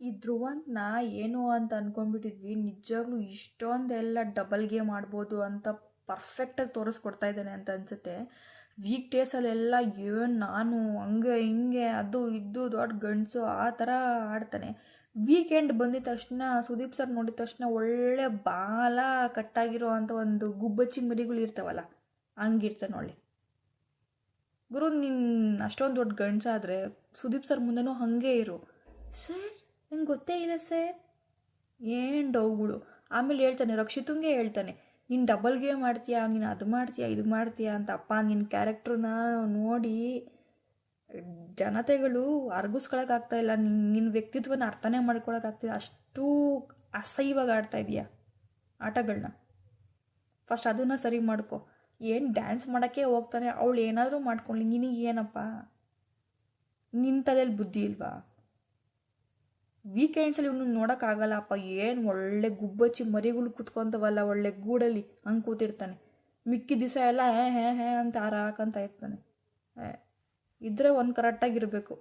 ಈ ಧ್ರುವಂತನ ಏನು ಅಂತ ಅಂದ್ಕೊಂಡ್ಬಿಟ್ಟಿದ್ವಿ, ನಿಜವಾಗ್ಲೂ ಇಷ್ಟೊಂದೆಲ್ಲ ಡಬಲ್ ಗೇಮ್ ಆಡ್ಬೋದು ಅಂತ ಪರ್ಫೆಕ್ಟಾಗಿ ತೋರಿಸ್ಕೊಡ್ತಾ ಇದ್ದಾನೆ ಅಂತ ಅನಿಸುತ್ತೆ. ವೀಕ್ ಡೇಸಲ್ಲೆಲ್ಲ ಏನು ನಾನು ಹಂಗೆ ಹಿಂಗೆ ಅದು ಇದು ದೊಡ್ಡ ಗಂಡಸು ಆ ಥರ ಆಡ್ತಾನೆ. ವೀಕೆಂಡ್ ಬಂದಿದ ತಕ್ಷಣ ಸುದೀಪ್ ಸರ್ ನೋಡಿದ ತಕ್ಷಣ ಒಳ್ಳೆ ಬಾಲ ಕಟ್ಟಾಗಿರೋ ಅಂಥ ಒಂದು ಗುಬ್ಬಚ್ಚಿ ಮರಿಗಳು ಇರ್ತಾವಲ್ಲ, ಹಂಗಿರ್ತಾನೆ ಒಳ್ಳೆ. ಗುರು ನೀನು ಅಷ್ಟೊಂದು ದೊಡ್ಡ ಗಂಡಸಾದರೆ ಸುದೀಪ್ ಸರ್ ಮುಂದೆನೂ ಹಾಗೆ ಇರು. ಸರ್ ನಂಗೆ ಗೊತ್ತೇ ಇಲ್ಲ ಸರ್, ಏನು ಡೌಗಳು. ಆಮೇಲೆ ಹೇಳ್ತಾನೆ, ರಕ್ಷಿತಂಗೆ ಹೇಳ್ತಾನೆ, ನೀನು ಡಬಲ್ ಗೇಮ್ ಮಾಡ್ತೀಯಾ, ನೀನು ಅದು ಮಾಡ್ತೀಯಾ ಇದು ಮಾಡ್ತೀಯಾ ಅಂತ. ಅಪ್ಪ ನಿನ್ನ ಕ್ಯಾರೆಕ್ಟ್ರನ್ನ ನೋಡಿ ಜನತೆಗಳು ಅರ್ಗಿಸ್ಕೊಳಕ್ಕಾಗ್ತಾಯಿಲ್ಲ, ನಿನ್ನ ವ್ಯಕ್ತಿತ್ವನ ಅರ್ಥನೇ ಮಾಡ್ಕೊಳಕ್ಕಾಗ್ತಿಲ್ಲ, ಅಷ್ಟು ಅಸಹ್ಯವಾಗಿ ಆಡ್ತಾ ಇದೆಯಾ ಆಟಗಳನ್ನ. ಫಸ್ಟ್ ಅದನ್ನು ಸರಿ ಮಾಡ್ಕೊ. ಏನು ಡ್ಯಾನ್ಸ್ ಮಾಡೋಕ್ಕೆ ಹೋಗ್ತಾನೆ, ಅವಳು ಏನಾದರೂ ಮಾಡ್ಕೊಳ್ಳಿ, ನಿನಗೇನಪ್ಪ, ನಿನ್ನ ತಲೆಯಲ್ಲಿ ಬುದ್ಧಿ ಇಲ್ವಾ? ವೀಕೆಂಡ್ಸಲ್ಲಿ ಇವನು ನೋಡೋಕ್ಕಾಗಲ್ಲಪ್ಪ, ಏನು ಒಳ್ಳೆ ಗುಬ್ಬಚ್ಚಿ ಮರಿಗಳು ಕೂತ್ಕೊತವಲ್ಲ ಒಳ್ಳೆ ಗೂಡಲ್ಲಿ, ಹಂಗೆ ಕೂತಿರ್ತಾನೆ. ಮಿಕ್ಕಿದ ದಿವಸ ಎಲ್ಲ ಹೇ ಹೇ ಹೇ ಅಂತ ಹಾರಾಕಂತ ಇರ್ತಾನೆ. ಇದ್ದರೆ ಒಂದು ಕರೆಕ್ಟಾಗಿರಬೇಕು.